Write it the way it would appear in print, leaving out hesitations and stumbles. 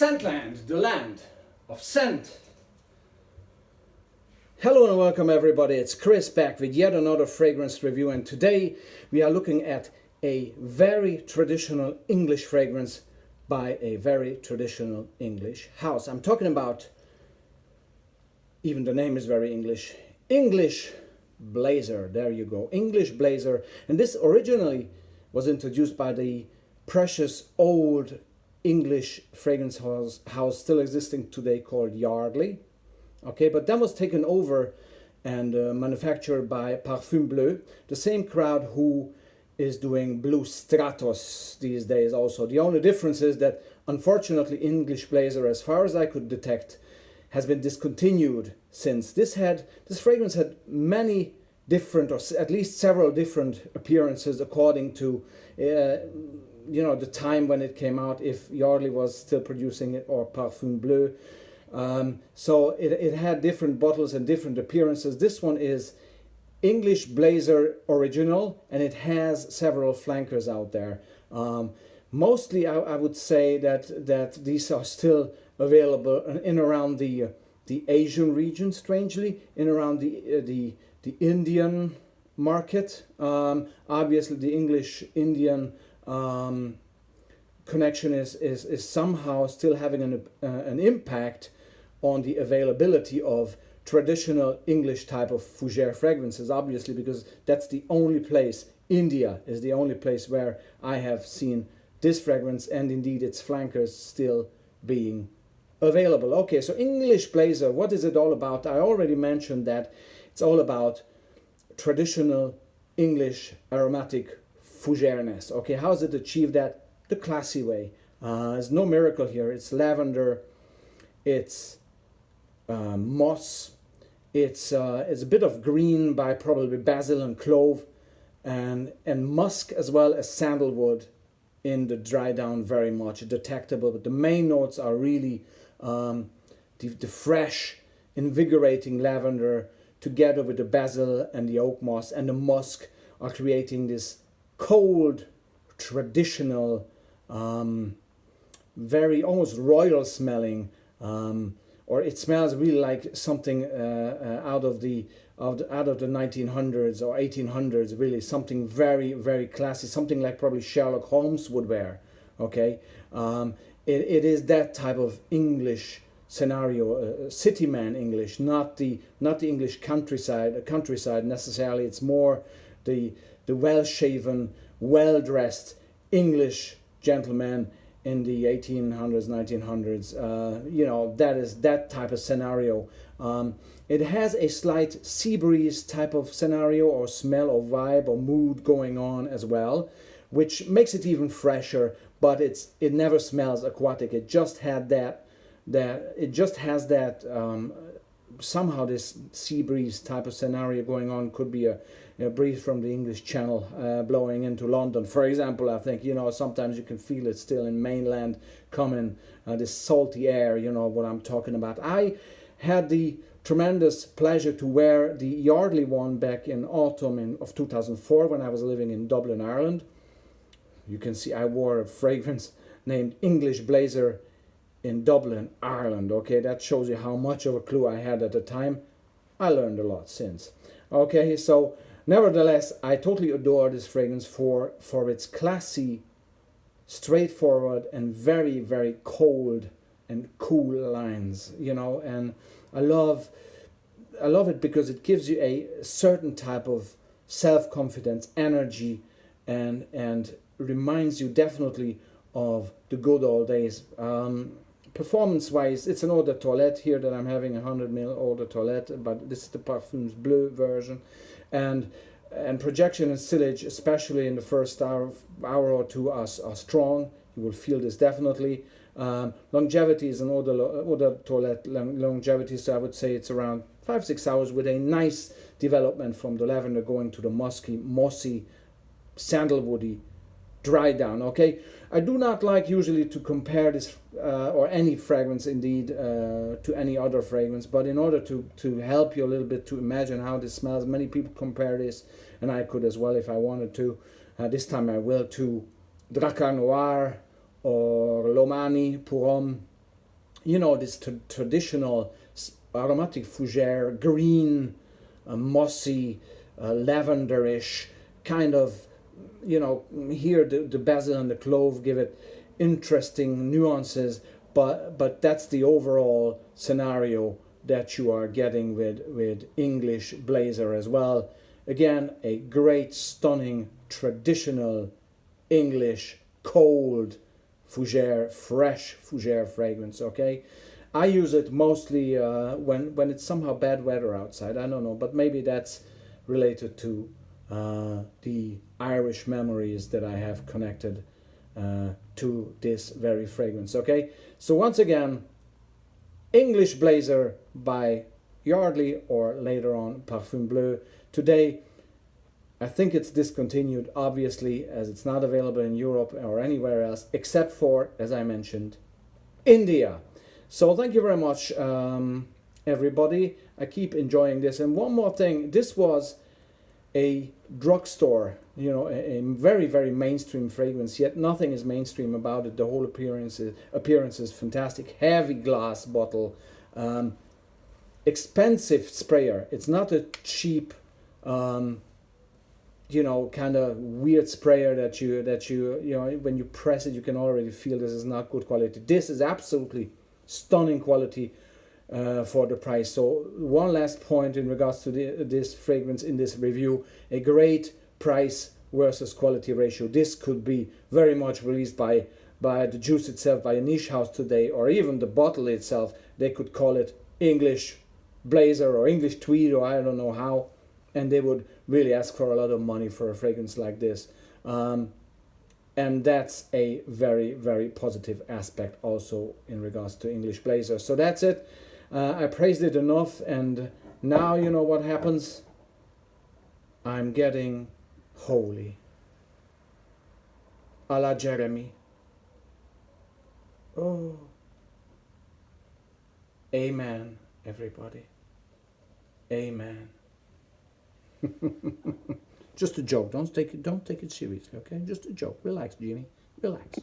Scentland, the land of scent. Hello and welcome everybody, it's Chris back with yet another fragrance review, and today we are looking at a very traditional English fragrance by a very traditional English house. I'm talking about, even the name is very English, English Blazer. There you go, English Blazer. And this originally was introduced by the precious old English fragrance house still existing today called Yardley. Okay, but then was taken over and manufactured by Parfum Bleu, the same crowd who is doing Blue Stratos these days also. The only difference is that unfortunately English Blazer, as far as I could detect, has been discontinued since. This fragrance had many different, or at least several different appearances according to the time when it came out, if Yardley was still producing it or Parfum Bleu. So it had different bottles and different appearances. This one is English Blazer Original, and it has several flankers out there. Mostly I would say that these are still available in around the Asian region, strangely, in around the Indian market. Obviously the English-Indian connection is somehow still having an impact on the availability of traditional English type of fougere fragrances, obviously, because that's the only place, India is the only place where I have seen this fragrance and indeed its flankers still being available. Okay, so English Blazer, what is it all about? I already mentioned that it's all about traditional English aromatic fougereness. Okay, how does it achieve that? The classy way. There's no miracle here. It's lavender, it's moss, it's a bit of green by probably basil and clove, and musk as well as sandalwood in the dry down, very much detectable. But the main notes are really the fresh, invigorating lavender together with the basil and the oak moss and the musk are creating this cold, traditional, very almost royal smelling, or it smells really like something out of the 1900s or 1800s, really something very, very classy, something like probably Sherlock Holmes would wear. Okay, it is that type of English scenario, city man English, not the English countryside necessarily. It's more the well-shaven, well-dressed English gentleman in the 1800s, 1900s. That is that type of scenario. It has a slight sea breeze type of scenario or smell or vibe or mood going on as well, which makes it even fresher. But it never smells aquatic. It just had somehow this sea breeze type of scenario going on. Could be a breeze from the English Channel blowing into London, for example. I think sometimes you can feel it still in mainland coming, this salty air. You know what I'm talking about. I had the tremendous pleasure to wear the Yardley one back in autumn of 2004 when I was living in Dublin, Ireland. You can see I wore a fragrance named English Blazer in Dublin, Ireland. Okay, that shows you how much of a clue I had at the time. I learned a lot since. Okay, so nevertheless, I totally adore this fragrance for its classy, straightforward, and very, very cold and cool lines. And I love it because it gives you a certain type of self-confidence, energy, and reminds you definitely of the good old days. Performance-wise, it's an eau de toilette here that I'm having, 100 ml eau de toilette, but this is the Parfums Bleu version. And projection and sillage, especially in the first hour or two, are strong. You will feel this definitely. Longevity is an eau de toilette longevity, so I would say it's around 5-6 hours, with a nice development from the lavender going to the musky, mossy, sandalwoody dry down. Okay, I do not like usually to compare this or any fragrance indeed to any other fragrance, but in order to help you a little bit to imagine how this smells, many people compare this, and I could as well if I wanted to. This time I will, to Drakkar Noir or Lomani pour Homme you know, this traditional aromatic fougere, green, mossy, lavenderish kind of, you know, here the basil and the clove give it interesting nuances, but that's the overall scenario that you are getting with English Blazer as well. Again, a great, stunning, traditional English cold fougere, fresh fougere fragrance. Okay, I use it mostly when it's somehow bad weather outside. I don't know, but maybe that's related to the Irish memories that I have connected to this very fragrance. Okay, so once again, English Blazer by Yardley, or later on Parfum Bleu. Today, I think it's discontinued, obviously, as it's not available in Europe or anywhere else, except for, as I mentioned, India. So thank you very much, everybody. I keep enjoying this. And one more thing, this was a drugstore, you know, a very, very mainstream fragrance, yet nothing is mainstream about it. The whole appearance is fantastic. Heavy glass bottle, expensive sprayer. It's not a cheap, you know, kind of weird sprayer that you know, when you press it, you can already feel this is not good quality. This is absolutely stunning quality for the price. So one last point in regards to this fragrance in this review: a great price versus quality ratio. This could be very much released by the juice itself, by a niche house today, or even the bottle itself. They could call it English Blazer or English Tweed, or I don't know how, and they would really ask for a lot of money for a fragrance like this. And that's a very, very positive aspect also in regards to English Blazer. So that's it. I praised it enough, and now you know what happens. I'm getting holy. A la Jeremy. Oh. Amen, everybody. Amen. Just a joke. Don't take it seriously, okay? Just a joke. Relax, Jimmy. Relax.